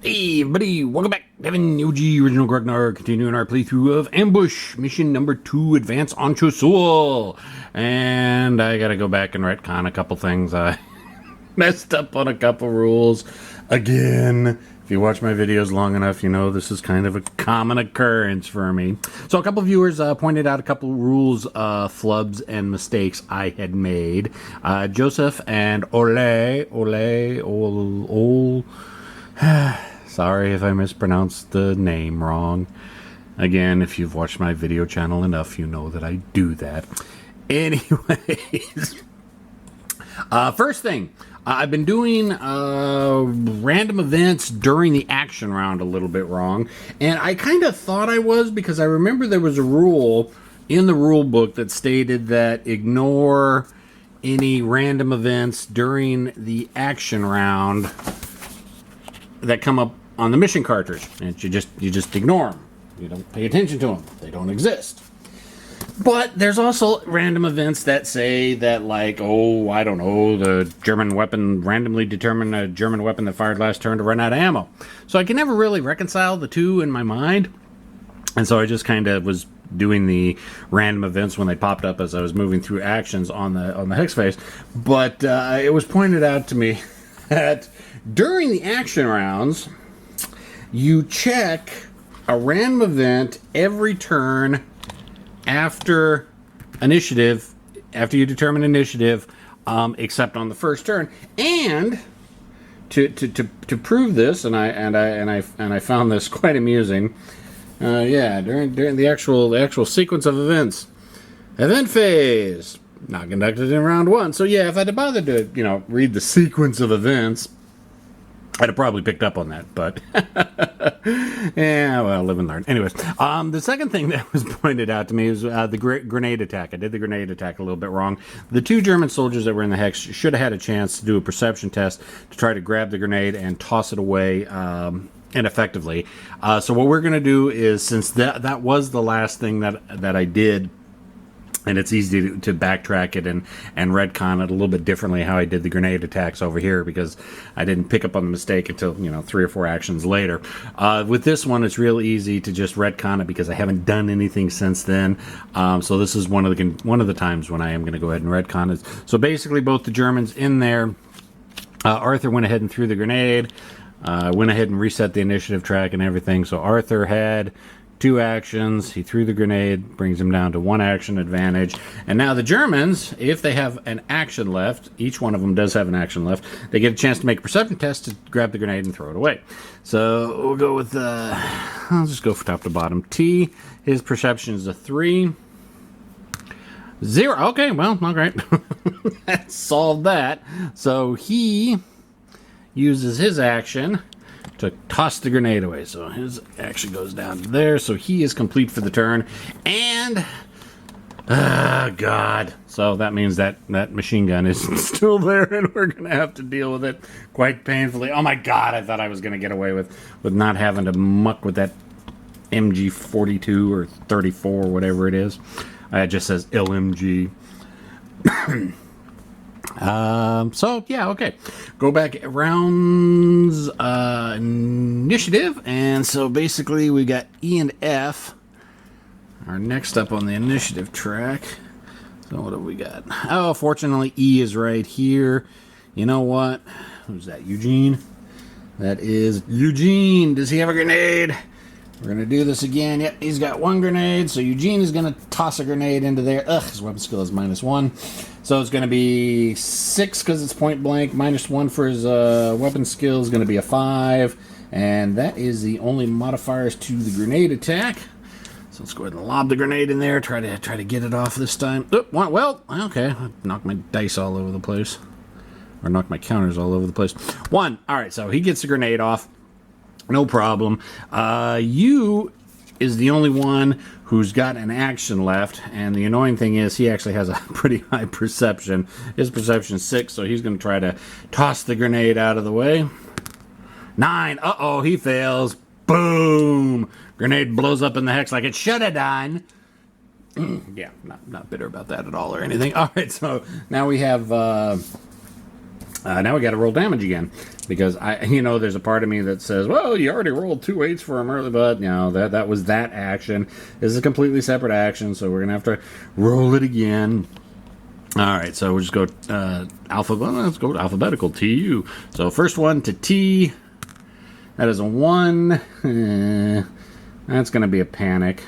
Hey everybody, welcome back. Devin, OG, Original Grognar, continuing our playthrough of Ambush, mission number 2, Advance on Chosul. And I gotta go back and retcon a couple things. I messed up on a couple rules. Again, if you watch my videos long enough, you know this is kind of a common occurrence for me. So a couple viewers pointed out a couple rules, flubs, and mistakes I had made. Joseph and Ole. Sorry if I mispronounced the name wrong. Again, if you've watched my video channel enough, you know that I do that. Anyways, first thing, I've been doing random events during the action round a little bit wrong. And I kind of thought I was, because I remember there was a rule in the rule book that stated that ignore any random events during the action round that come up on the mission cartridge, and you just ignore them. You don't pay attention to them. They don't exist. But there's also random events that say that, like, oh, I don't know, the German weapon randomly determined a German weapon that fired last turn to run out of ammo. So I can never really reconcile the two in my mind, and so I just kind of was doing the random events when they popped up as I was moving through actions on the hex face. But it was pointed out to me that during the action rounds, you check a random event every turn after initiative, after you determine initiative, except on the first turn. And to prove this, and I found this quite amusing. During the actual sequence of events, event phase not conducted in round 1. So yeah, if I'd bothered to read the sequence of events, I'd have probably picked up on that, but yeah, well, live and learn. Anyways, the second thing that was pointed out to me is the grenade attack. I did the grenade attack a little bit wrong. The 2 German soldiers that were in the hex should have had a chance to do a perception test to try to grab the grenade and toss it away ineffectively. So what we're going to do is, since that was the last thing that I did, and it's easy to backtrack it and retcon it a little bit differently how I did the grenade attacks over here, because I didn't pick up on the mistake until 3 or 4 actions later. With this one, it's real easy to just retcon it because I haven't done anything since then. So this is one of the times when I am going to go ahead and retcon it. So basically, both the Germans in there, Arthur went ahead and threw the grenade. Went ahead and reset the initiative track and everything. So Arthur had 2 actions. He threw the grenade, brings him down to 1 action advantage. And now the Germans, if they have an action left, each one of them does have an action left, they get a chance to make a perception test to grab the grenade and throw it away. So we'll go with, I'll just go from top to bottom. T, his perception is a 3. 0, okay, well, all right. That solved that. So he uses his action to toss the grenade away. So his action goes down to there. So he is complete for the turn. And, God. So that means that machine gun is still there, and we're going to have to deal with it quite painfully. Oh my God, I thought I was going to get away with not having to muck with that MG 42 or 34, whatever it is. It just says LMG. So yeah, okay. Go back rounds, initiative, and so basically we got E and F are next up on the initiative track. So what have we got? Oh, fortunately E is right here. You know what? Who's that? Eugene? That is Eugene. Does he have a grenade? We're going to do this again. Yep, he's got 1 grenade, so Eugene is going to toss a grenade into there. Ugh, his weapon skill is -1. So it's going to be 6 because it's point blank. -1 for his weapon skill is going to be a 5. And that is the only modifiers to the grenade attack. So let's go ahead and lob the grenade in there. Try to get it off this time. Oh, well, okay. I knocked my dice all over the place. Or knocked my counters all over the place. 1. All right, so he gets the grenade off. No problem. You is the only one who's got an action left, and the annoying thing is he actually has a pretty high perception. His perception is 6, so he's going to try to toss the grenade out of the way. 9. Uh-oh, he fails. Boom! Grenade blows up in the hex like it should have done. Yeah, not bitter about that at all or anything. All right, so now we have Now we got to roll damage again, because there's a part of me that says, well, you already rolled 2 8s for him early, but that was that action. This is a completely separate action, so we're gonna have to roll it again. All right, so we'll just go let's go alphabetical. TU. So first one to T. That is a 1. That's gonna be a panic.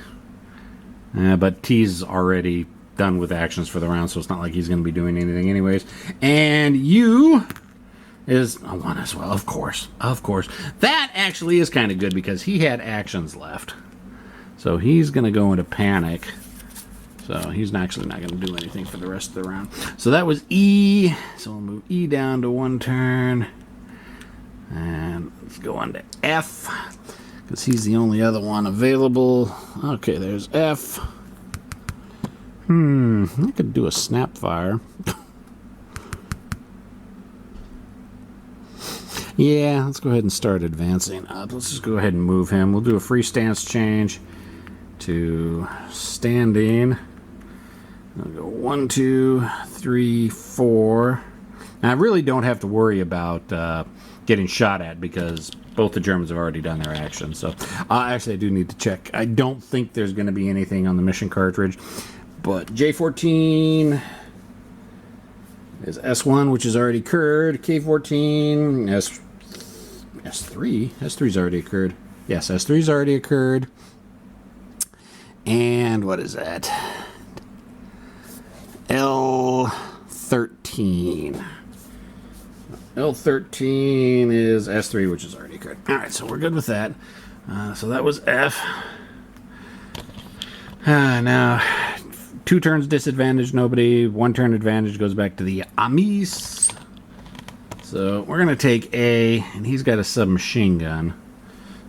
But T's already done with actions for the round, so it's not like he's going to be doing anything anyways. And U is a 1 as well, of course. That actually is kind of good because he had actions left. So he's going to go into panic. So he's actually not going to do anything for the rest of the round. So that was E. So we'll move E down to 1 turn. And let's go on to F, because he's the only other one available. Okay, there's F. I could do a snap fire. Yeah, let's go ahead and start advancing up. Let's just go ahead and move him. We'll do a free stance change to standing. I'll go 1, 2, 3, 4. Now, I really don't have to worry about getting shot at because both the Germans have already done their action. So, actually, I do need to check. I don't think there's going to be anything on the mission cartridge. But J14 is S1, which has already occurred. K14, S3. S3's already occurred. Yes, S3's already occurred. And what is that? L13. L13 is S3, which has already occurred. All right, so we're good with that. So that was F. Now, 2 turns disadvantage, nobody. 1 turn advantage goes back to the Amis. So we're going to take A, and he's got a submachine gun.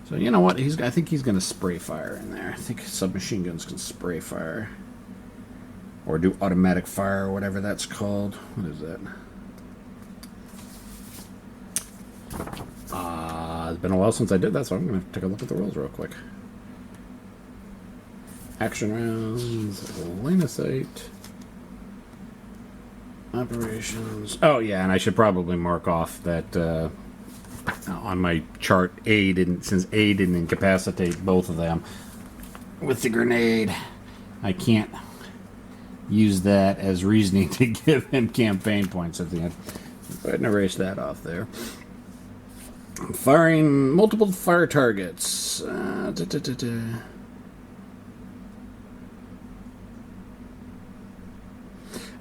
So you know what? I think he's going to spray fire in there. I think submachine guns can spray fire. Or do automatic fire, or whatever that's called. What is that? It's been a while since I did that, so I'm going to take a look at the rules real quick. Action rounds, line of sight, operations. Oh yeah, and I should probably mark off that on my chart since A didn't incapacitate both of them with the grenade. I can't use that as reasoning to give him campaign points at the end. Go ahead and erase that off there. Firing multiple fire targets.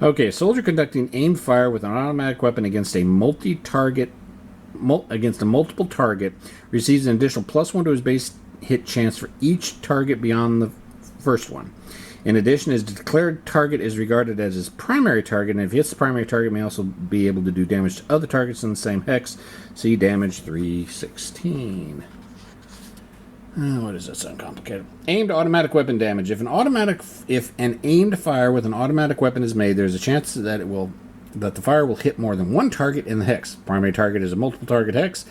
Okay, a soldier conducting aimed fire with an automatic weapon against a multiple target receives an additional +1 to his base hit chance for each target beyond the first one. In addition, his declared target is regarded as his primary target, and if he hits the primary target, may also be able to do damage to other targets in the same hex. See damage 316. What is that? Sound complicated? Aimed automatic weapon damage. If an aimed fire with an automatic weapon is made, there's a chance that the fire will hit more than one target in the hex. Primary target is a multiple target hex.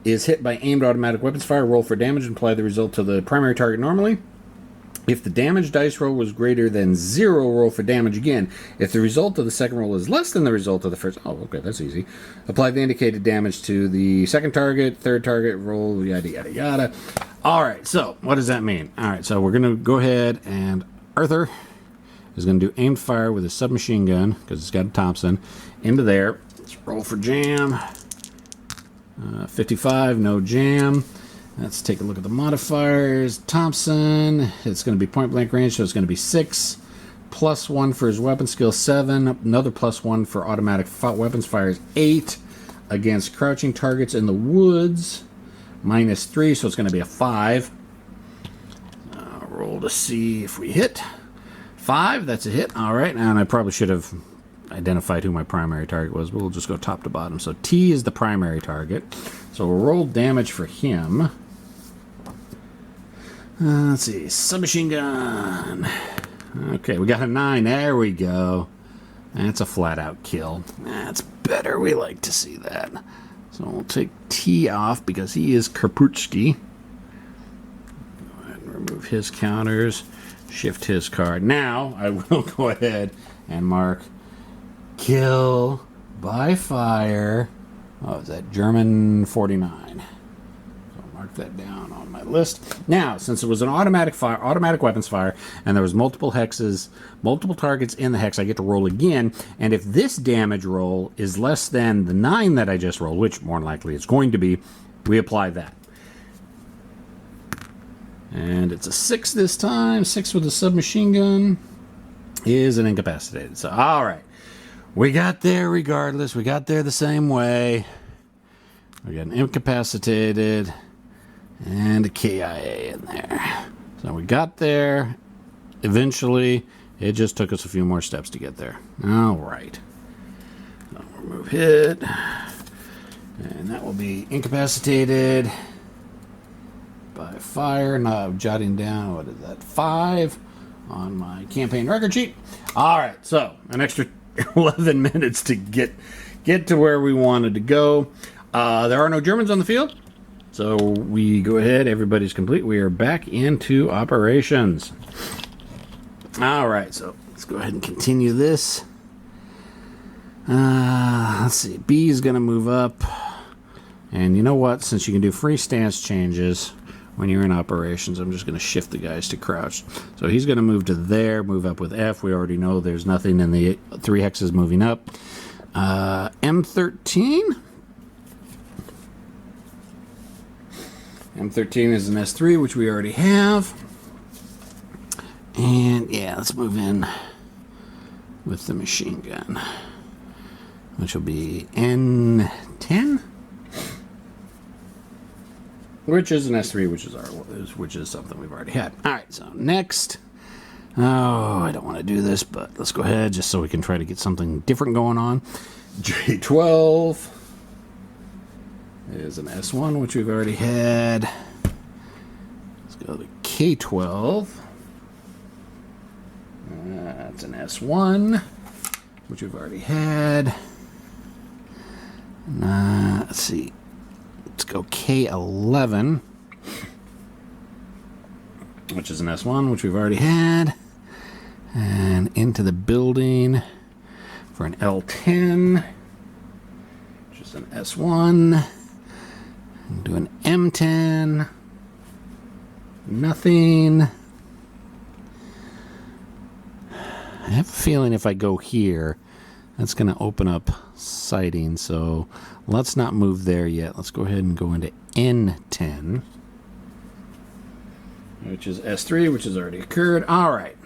Is hit by aimed automatic weapons fire. Roll for damage and apply the result to the primary target normally. If the damage dice roll was greater than 0, roll for damage again. If the result of the second roll is less than the result of the first... Oh, okay, that's easy. Apply the indicated damage to the second target, third target, roll, yada, yada, yada. All right, so what does that mean? All right, so we're going to go ahead and Arthur is going to do aimed fire with a submachine gun, because it's got a Thompson, into there. Let's roll for jam. 55, no jam. Let's take a look at the modifiers. Thompson, it's going to be point blank range, so it's going to be 6. +1 for his weapon skill, 7. Another +1 for automatic weapons fire is 8. Against crouching targets in the woods, -3, so it's going to be a 5. Roll to see if we hit. 5, that's a hit. All right, and I probably should have identified who my primary target was, but we'll just go top to bottom. So T is the primary target. So we'll roll damage for him. Let's see, submachine gun. Okay, we got a 9. There we go. That's a flat-out kill. That's better. We like to see that. So we'll take T off because he is Karputski. Go ahead and remove his counters. Shift his card. Now I will go ahead and mark kill by fire Oh, is that German 49? So I'll mark that down on my list. Now, since it was an automatic weapons fire, and there was multiple hexes, multiple targets in the hex, I get to roll again. And if this damage roll is less than the 9 that I just rolled, which more than likely it's going to be, we apply that. And it's a 6 this time. 6 with a submachine gun is an incapacitated. So, all right. We got there regardless. We got there the same way. We got an incapacitated and a KIA in there. So we got there. Eventually, it just took us a few more steps to get there. All right. So remove hit. And that will be incapacitated by fire. Now I'm jotting down, what is that, 5 on my campaign record sheet. All right, so an extra 11 minutes to get to where we wanted to go. There are no Germans on the field, so we go ahead. Everybody's complete. We are back into operations. All right, so let's go ahead and continue this. Let's see. B is going to move up. And you know what? Since you can do free stance changes when you're in operations, I'm just going to shift the guys to crouched. So he's going to move to there, move up with F. We already know there's nothing in the 3 hexes moving up. M13. M13 is an S3, which we already have. And yeah, let's move in with the machine gun, which will be N10. Which is an S3, which is something we've already had. All right, so next. Oh, I don't want to do this, but let's go ahead just so we can try to get something different going on. J12 is an S1, which we've already had. Let's go to K12. That's an S1, which we've already had. Let's see. Let's go K11, which is an S1, which we've already had. And into the building for an L10, which is an S1. And do an M10. Nothing. I have a feeling if I go here, that's going to open up sighting, so let's not move there yet. Let's go ahead and go into N10, which is S3, which has already occurred. All right.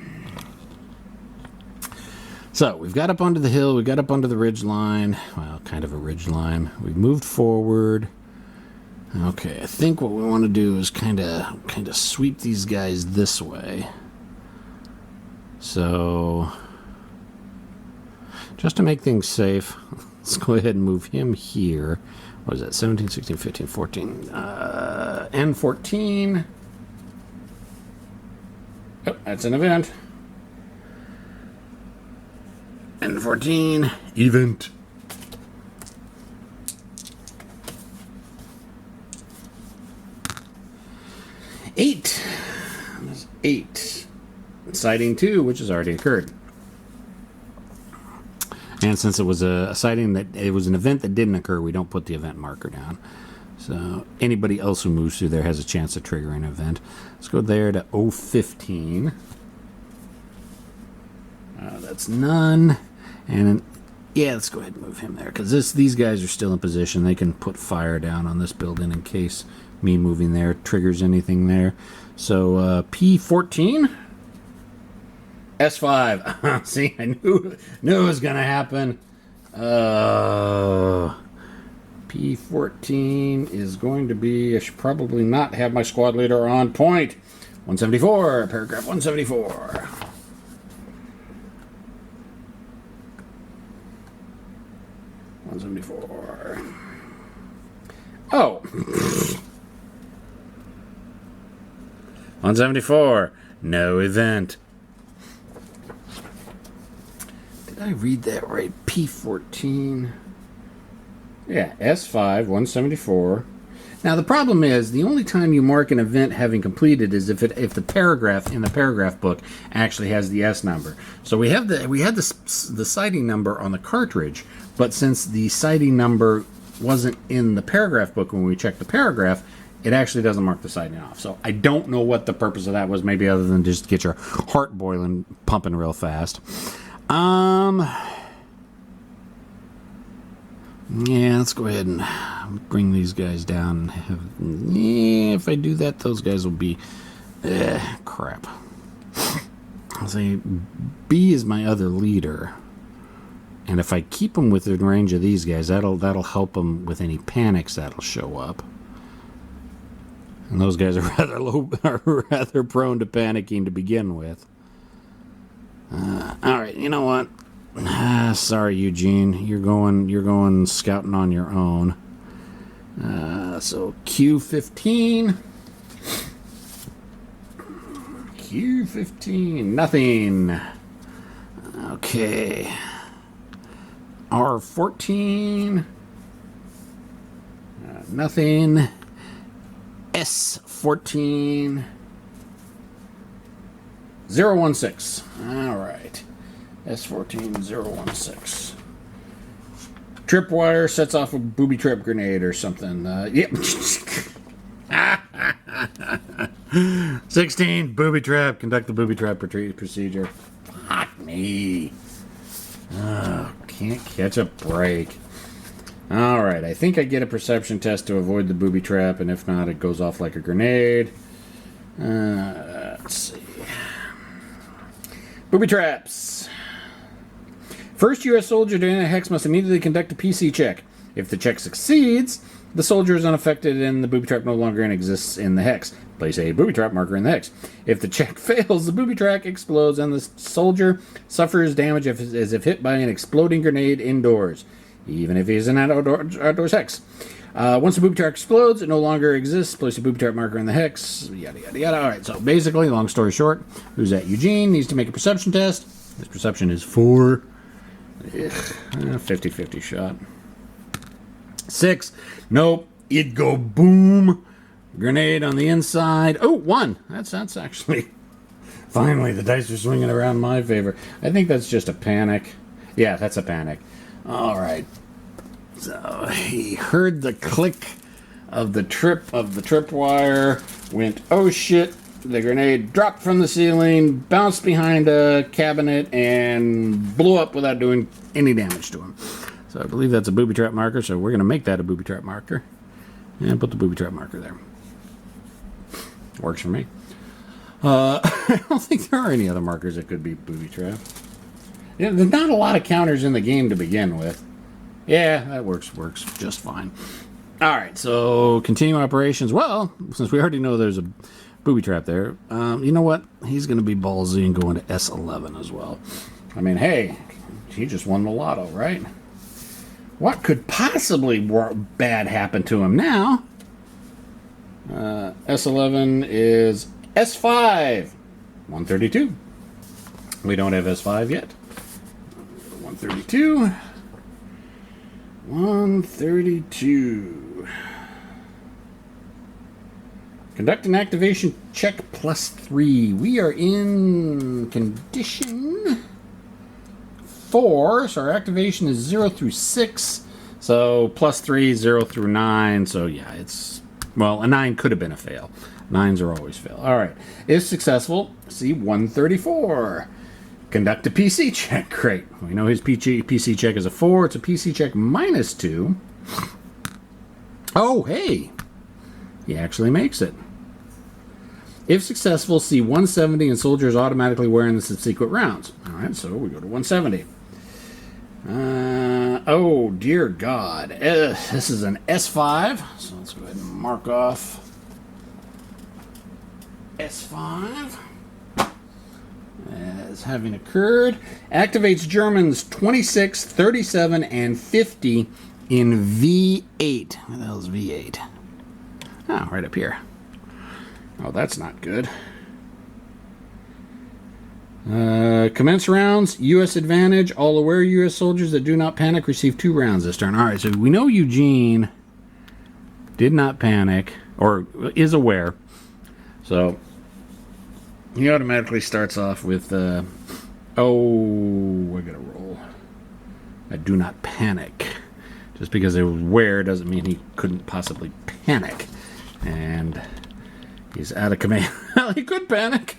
So we've got up onto the hill. We've got up onto the ridge line. Well, kind of a ridge line. We've moved forward. Okay, I think what we want to do is kind of sweep these guys this way. So just to make things safe, let's go ahead and move him here. What is that? 17, 16, 15, 14. N14. Oh, that's an event. N14. Event. Eight. There's 8. Sighting 2, which has already occurred. And since it was a sighting that it was an event that didn't occur, we don't put the event marker down. So anybody else who moves through there has a chance of triggering an event. Let's go there to 015. That's none. And yeah, let's go ahead and move him there because these guys are still in position. They can put fire down on this building in case me moving there triggers anything there. So P14. S5. See, I knew it was going to happen. P14 is going to be, I should probably not have my squad leader on point. 174, paragraph 174. 174. Oh. 174. No event. Did I read that right? P14. Yeah, S5, 174. Now the problem is the only time you mark an event having completed is if the paragraph in the paragraph book actually has the S number. So we had the sighting number on the cartridge, but since the sighting number wasn't in the paragraph book when we checked the paragraph, it actually doesn't mark the siding off. So I don't know what the purpose of that was, maybe other than just to get your heart boiling, pumping real fast. Yeah, let's go ahead and bring these guys down. If I do that, those guys will be... crap. I'll say B is my other leader. And if I keep them within range of these guys, that'll help them with any panics that'll show up. And those guys are rather prone to panicking to begin with. All right, you know what? Sorry, Eugene. You're going scouting on your own. So Q15. Q15. Nothing. Okay. R14. Nothing. S14. 016. All right. S14 016. Tripwire sets off a booby trap grenade or something. Yep. 16. Booby trap. Conduct the booby trap procedure. Fuck me. Oh, can't catch a break. Alright, I think I get a perception test to avoid the booby trap, and if not, it goes off like a grenade. Let's see. Booby traps. First U.S. soldier to enter a hex must immediately conduct a PC check. If the check succeeds, the soldier is unaffected and the booby trap no longer exists in the hex. Place a booby trap marker in the hex. If the check fails, the booby trap explodes and the soldier suffers damage as if hit by an exploding grenade indoors, even if he is in an outdoors hex. Once the booby trap explodes, it no longer exists. Place a booby trap marker in the hex. Yada, yada, yada. All right, so basically, long story short, who's that? Eugene needs to make a perception test. His perception is 4. 50-50 shot. 6. Nope. It'd go boom. Grenade on the inside. Oh, 1. That's actually... Finally, the dice are swinging around in my favor. I think that's just a panic. Yeah, that's a panic. All right. So he heard the click of the tripwire, went, oh shit. The grenade dropped from the ceiling, bounced behind a cabinet, and blew up without doing any damage to him. So I believe that's a booby trap marker, so we're going to make that a booby trap marker. And put the booby trap marker there. Works for me. I don't think there are any other markers that could be booby trap. Yeah, there's not a lot of counters in the game to begin with. Yeah, that works just fine. All right, so continue operations. Well, since we already know there's a booby trap there, you know what? He's going to be ballsy and go into S11 as well. I mean, hey, he just won the lotto, right? What could possibly bad happen to him now? S11 is S5. 132. We don't have S5 yet. 132. 132. Conduct an activation check +3. We are in condition 4, so our activation is 0 through 6. So +3, 0 through 9. So yeah, it's, well, a 9 could have been a fail. 9s are always fail. All right. If successful, see 134. Conduct a PC check. Great. We know his PC check is a 4. It's a PC check -2. Oh, hey. He actually makes it. If successful, see 170 and soldiers automatically wearing the subsequent rounds. All right, so we go to 170. Oh, dear God. This is an S5. So let's go ahead and mark off S5 as having occurred. Activates Germans 26, 37, and 50 in V8. Where the hell is V8? Oh, right up here. Oh, that's not good. Commence rounds. U.S. advantage. All aware U.S. soldiers that do not panic receive 2 rounds this turn. All right, so we know Eugene did not panic, or is aware. So he automatically starts off with, oh, I gotta roll. I do not panic. Just because it was aware doesn't mean he couldn't possibly panic. And he's out of command. Well, he could panic.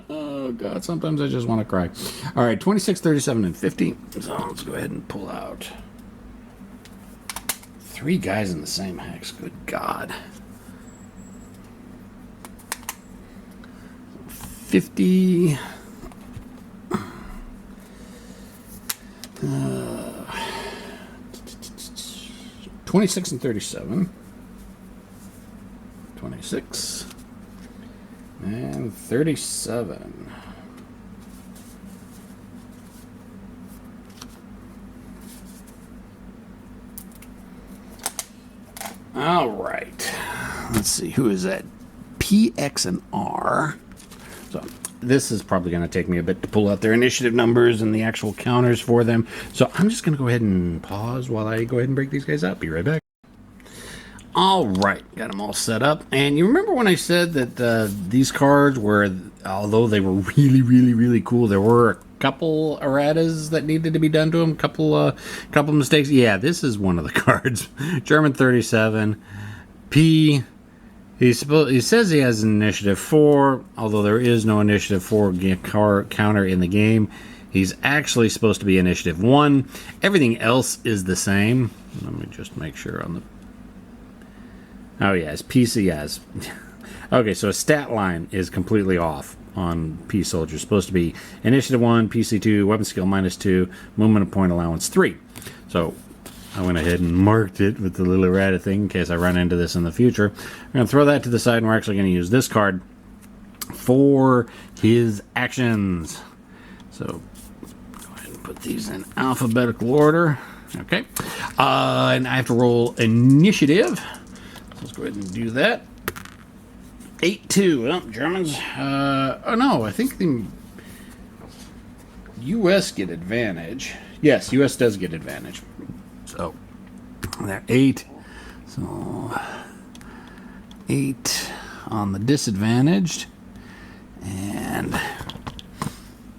Oh, God, sometimes I just want to cry. All right, 26, 37, and 50. So let's go ahead and pull out 3 guys in the same hex. Good God. 50. 26 and 37. 26 and 37. All right. Let's see. Who is that? P, X, and R. So this is probably going to take me a bit to pull out their initiative numbers and the actual counters for them. So I'm just going to go ahead and pause while I go ahead and break these guys up. Be right back. All right, got them all set up. And you remember when I said that these cards were, although they were really, really, really cool, there were a couple erratas that needed to be done to them, couple mistakes. Yeah, this is one of the cards. German 37, P. He says he has an initiative 4, although there is no initiative 4 counter in the game. He's actually supposed to be initiative 1. Everything else is the same. Let me just make sure on the... Oh, yeah, his PC has. Okay, so his stat line is completely off on P Soldier. It's supposed to be initiative 1, PC 2, weapon skill -2, movement of point allowance 3. So I went ahead and marked it with the little errata thing in case I run into this in the future. I'm going to throw that to the side, and we're actually going to use this card for his actions. So go ahead and put these in alphabetical order. Okay. And I have to roll initiative. Let's go ahead and do that. 8-2. Well, Germans. Oh, no. I think the U.S. get advantage. Yes, U.S. does get advantage. So, they're 8. So, 8 on the disadvantaged. And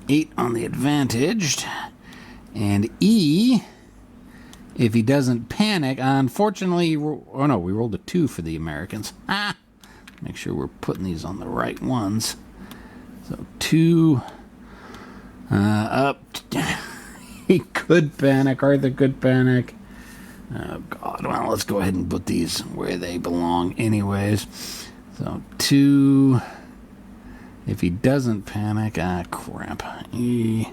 8 on the advantaged. And E... if he doesn't panic, unfortunately, oh no, we rolled a 2 for the Americans. Make sure we're putting these on the right ones. So 2 up. He could panic. Arthur could panic. Oh God! Well, let's go ahead and put these where they belong, anyways. So 2. If he doesn't panic, crap. E.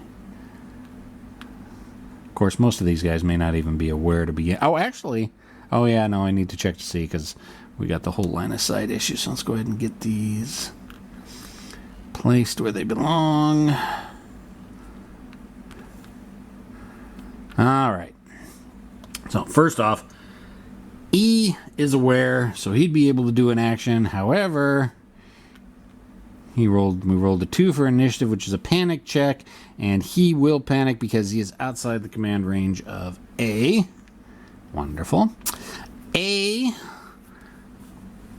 Of course, most of these guys may not even be aware to begin. Oh, actually, oh yeah, no, I need to check to see because we got the whole line of sight issue. So let's go ahead and get these placed where they belong. All right. So first off, E is aware, so he'd be able to do an action. However, we rolled a 2 for initiative, which is a panic check, and he will panic because he is outside the command range of A. Wonderful. A,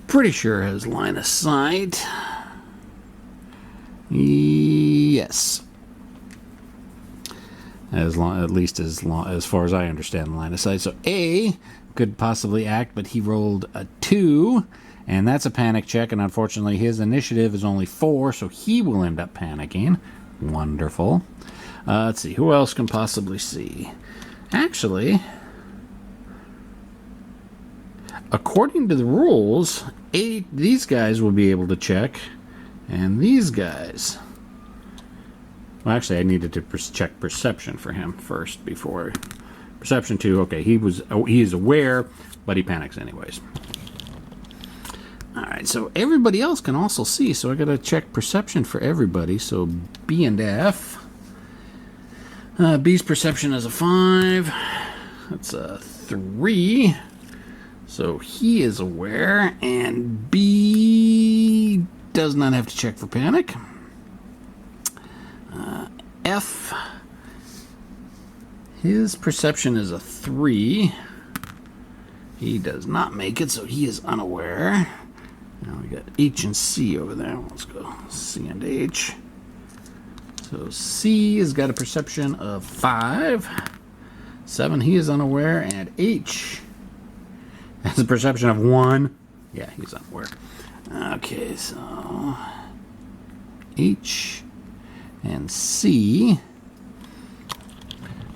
pretty sure has line of sight. Yes. At least as far as I understand the line of sight. So A could possibly act, but he rolled a 2. And that's a panic check, and unfortunately his initiative is only 4, so he will end up panicking. Wonderful. Let's see, who else can possibly see? Actually, according to the rules, these guys will be able to check, and these guys... Well, actually, I needed to check perception for him first before... Perception 2, okay, he is aware, but he panics anyways. Alright, so everybody else can also see, so I gotta check perception for everybody. So B and F. B's perception is a 5. That's a 3. So he is aware, and B does not have to check for panic. F. His perception is a 3. He does not make it, so he is unaware. Now we got H and C over there. Let's go C and H. So C has got a perception of 5. 7, he is unaware. And H has a perception of 1. Yeah, he's unaware. Okay, so H and C.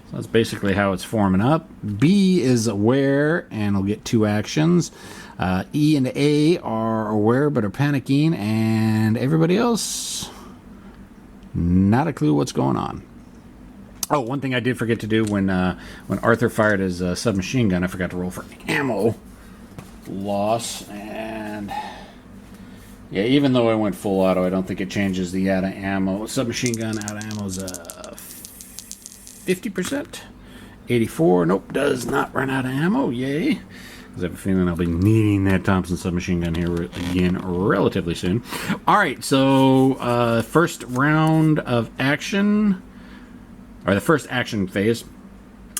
So that's basically how it's forming up. B is aware and will get 2 actions. E and A are aware but are panicking, and everybody else, not a clue what's going on. Oh, one thing I did forget to do when Arthur fired his submachine gun, I forgot to roll for ammo loss, and yeah, even though I went full auto, I don't think it changes the out of ammo. Submachine gun out of ammo is 50%. 84, nope, does not run out of ammo, yay. Because I have a feeling I'll be needing that Thompson submachine gun here again relatively soon. Alright, so first round of action, or the first action phase.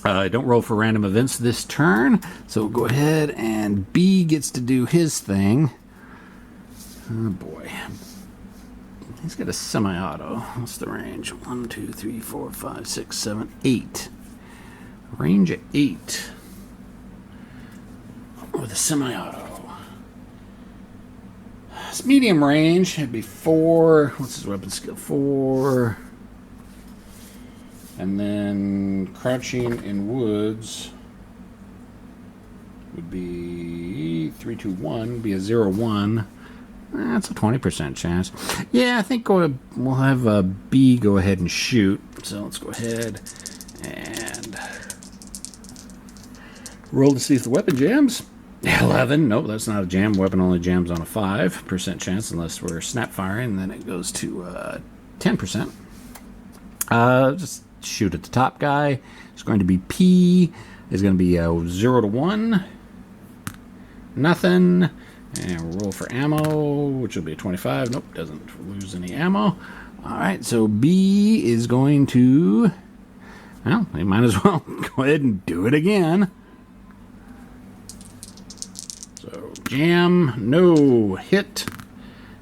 Don't roll for random events this turn, so we'll go ahead and B gets to do his thing. Oh boy. He's got a semi-auto. What's the range? 1, 2, 3, 4, 5, 6, 7, 8. Range of 8. With a semi-auto. It's medium range. It'd be 4. What's his weapon skill? 4. And then crouching in woods would be 3, 2, 1. Be a 0, 1. That's a 20% chance. Yeah, I think we'll have B go ahead and shoot. So let's go ahead and roll to see if the weapon jams. 11. Nope, that's not a jam. Weapon only jams on a 5% chance unless we're snap firing. Then it goes to 10%. Just shoot at the top guy. It's going to be P. It's going to be 0 to 1. Nothing. And we'll roll for ammo, which will be a 25. Nope, doesn't lose any ammo. All right, so B is going to, well, they might as well go ahead and do it again. So jam, no. Hit,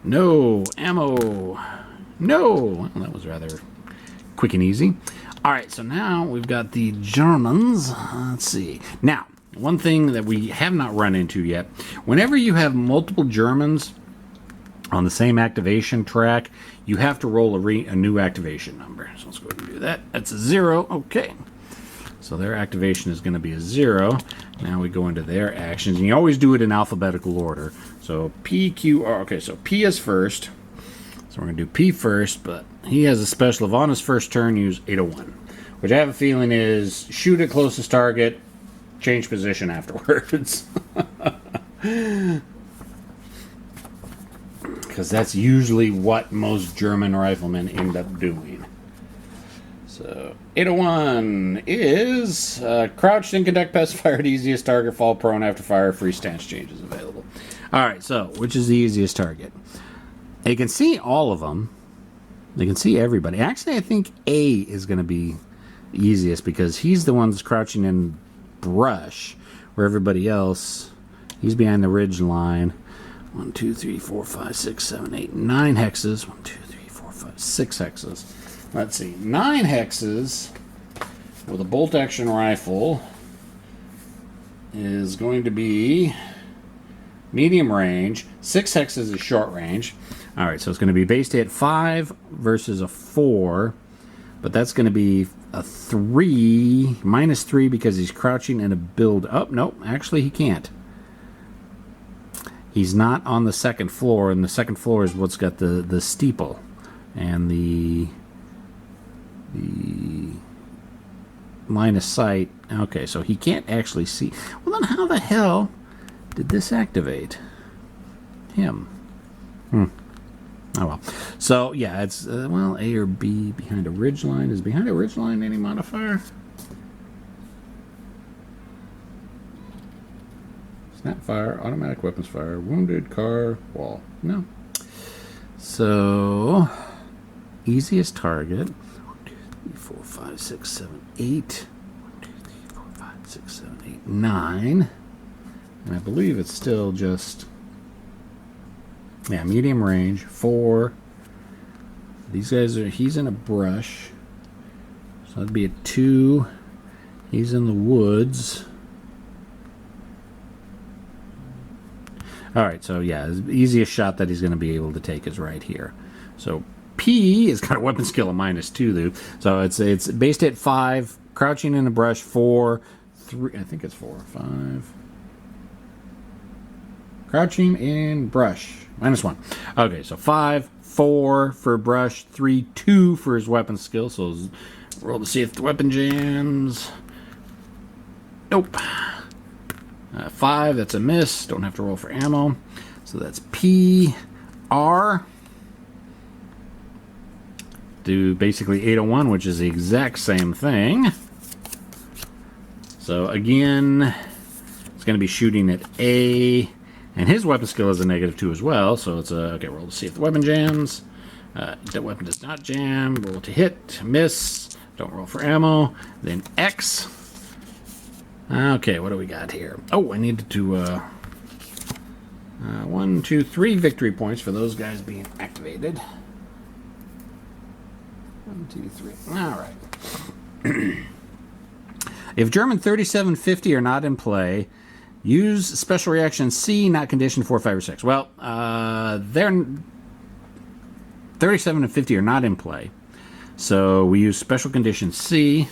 no. Ammo, no. Well, that was rather quick and easy. All right, so now we've got the Germans. Let's see. Now, one thing that we have not run into yet, whenever you have multiple Germans on the same activation track, you have to roll a new activation number. So let's go ahead and do that. That's a 0. Okay. So their activation is going to be a 0. Now we go into their actions. And you always do it in alphabetical order. So P, Q, R. Okay, so P is first. So we're going to do P first, but he has a special of on his first turn, use 801, which I have a feeling is shoot at closest target, change position afterwards. Because that's usually what most German riflemen end up doing. So 801 is crouched and conduct pacifier at easiest target, fall prone after fire, free stance changes available. Alright, so which is the easiest target? You can see all of them. You can see everybody. Actually, I think A is going to be the easiest because he's the one that's crouching in brush, where everybody else, he's behind the ridge line. 1, 2, 3, 4, 5, 6, 7, 8, 9 hexes. 1, 2, 3, 4, 5, 6 hexes. Let's see. 9 hexes with a bolt action rifle is going to be medium range. 6 hexes is short range. All right, so it's going to be base hit 5 versus a 4, but that's going to be a 3, minus 3 because he's crouching in a build up. Nope, actually he can't. He's not on the second floor, and the second floor is what's got the steeple and the line of sight. Okay, so he can't actually see. Well, then how the hell did this activate him? Oh well. So yeah, it's well, A or B behind a ridge line. Is behind a ridge line any modifier? Snap fire, automatic weapons fire, wounded, car, wall. No. So easiest target. 1, 2, 3, 4, 5, 6, 7, 8. 1, 2, 3, 4, 5, 6, 7, 8, 9. And I believe it's still just, yeah, medium range, 4. These guys are, he's in a brush. So that'd be a 2. He's in the woods. All right, so yeah, the easiest shot that he's going to be able to take is right here. So P has got a weapon skill of -2, though. So it's based at 5, crouching in the brush 4, 3. I think it's 4, 5. Crouching in brush -1. Okay, so 5, 4 for brush, 3, 2 for his weapon skill. So roll to see if the weapon jams. Nope. 5, that's a miss. Don't have to roll for ammo. So that's P, R. Do basically 801, which is the exact same thing. So again, it's going to be shooting at A. And his weapon skill is a -2 as well. So it's a, okay, roll to see if the weapon jams. That weapon does not jam. Roll to hit, miss. Don't roll for ammo. Then X. Okay, what do we got here? Oh, I needed to 1, 2, 3 victory points for those guys being activated. 1, 2, 3. All right. If German 3750 are not in play, use special reaction C, not condition 4, 5, or 6. Well, they're 37 and 50 are not in play, so we use special condition C.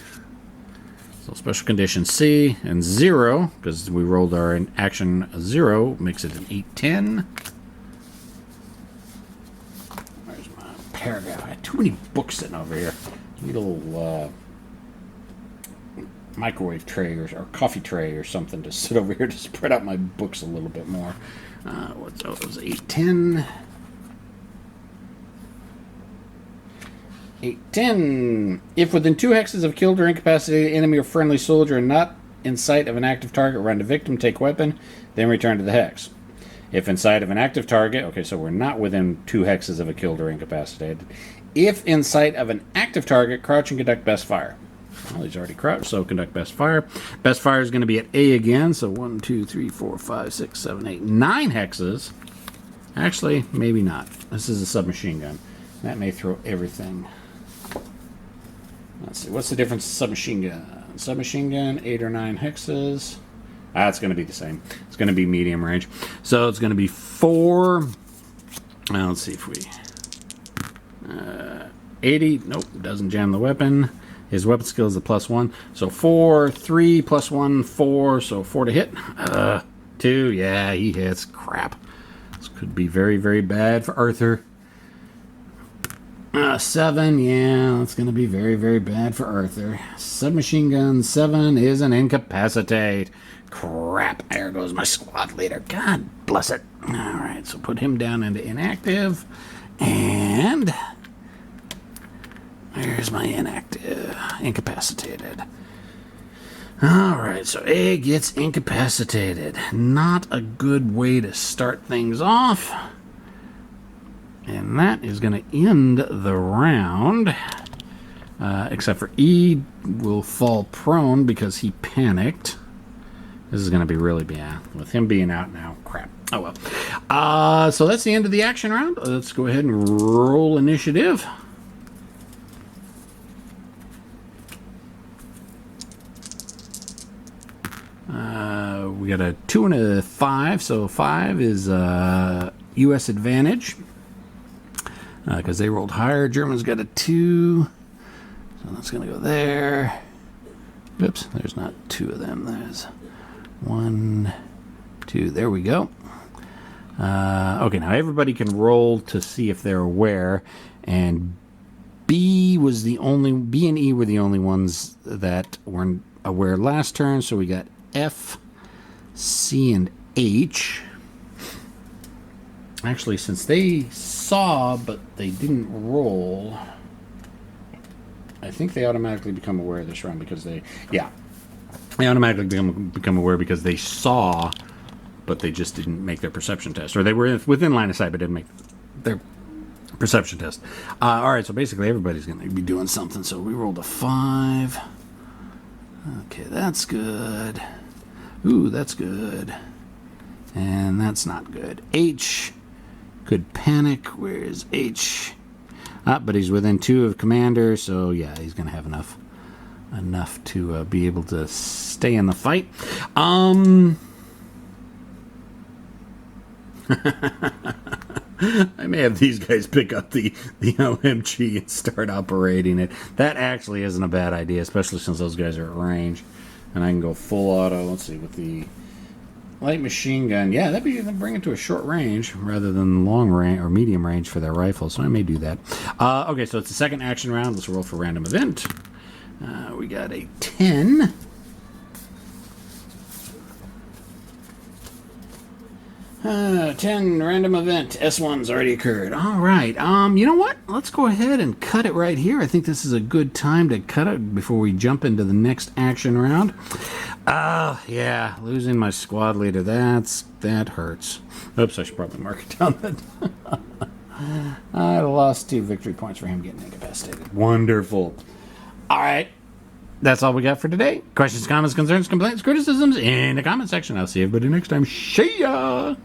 So special condition C and 0, because we rolled our action 0, makes it an 8-10. Where's my paragraph? I had too many books sitting over here. I need a little microwave tray or coffee tray or something to sit over here to spread out my books a little bit more. It was 8-10. 8-10. If within 2 hexes of killed or incapacitated enemy or friendly soldier and not in sight of an active target, run to victim, take weapon, then return to the hex. If in sight of an active target, okay, so we're not within 2 hexes of a killed or incapacitated. If in sight of an active target, crouch and conduct best fire. Well, he's already crouched, so conduct best fire. Best fire is going to be at A again, so 1, 2, 3, 4, 5, 6, 7, 8, 9 hexes. Actually, maybe not. This is a submachine gun. That may throw everything. Let's see, what's the difference in submachine gun? Submachine gun, 8 or 9 hexes. It's going to be the same. It's going to be medium range. So it's going to be 4. Now let's see if we... 80. Nope, doesn't jam the weapon. His weapon skill is a +1. So 4, 3, +1, 4. So 4 to hit. 2. Yeah, he hits. Crap. This could be very, very bad for Arthur. 7. Yeah, that's going to be very, very bad for Arthur. Submachine gun 7 is an incapacitate. Crap. There goes my squad leader. God bless it. All right, so put him down into inactive. And... there's my inactive, incapacitated. All right, so A gets incapacitated. Not a good way to start things off. And that is going to end the round. Except for E will fall prone because he panicked. This is going to be really bad. With him being out now, crap. Oh well. So that's the end of the action round. Let's go ahead and roll initiative. We got a 2 and a 5, so 5 is U.S. advantage because they rolled higher. Germans got a 2, so that's going to go there. Oops, there's not 2 of them. There's 1, 2. There we go. Okay, now everybody can roll to see if they're aware, and B and E were the only ones that weren't aware last turn, so we got F, C, and H. Actually, since they saw but they didn't roll, I think they automatically become aware this round because they automatically become aware because they saw but they just didn't make their perception test, or they were within line of sight but didn't make their perception test. All right, so basically everybody's going to be doing something. So we rolled a 5. Okay, that's good. Ooh, that's good. And that's not good. H could panic. Where's H? But he's within 2 of commander, so yeah, he's going to have enough enough to be able to stay in the fight. I may have these guys pick up the OMG and start operating it. That actually isn't a bad idea, especially since those guys are at range. And I can go full auto, let's see, with the light machine gun. Yeah, that'd bring it to a short range rather than long range or medium range for their rifles, so I may do that. Okay, so it's the second action round. Let's roll for random event. We got a 10. 10 random event. S1's already occurred. All right. You know what? Let's go ahead and cut it right here. I think this is a good time to cut it before we jump into the next action round. Yeah, losing my squad leader. That hurts. Oops, I should probably mark it down. I lost 2 victory points for him getting incapacitated. Wonderful. All right. That's all we got for today. Questions, comments, concerns, complaints, criticisms in the comment section. I'll see everybody next time. See ya!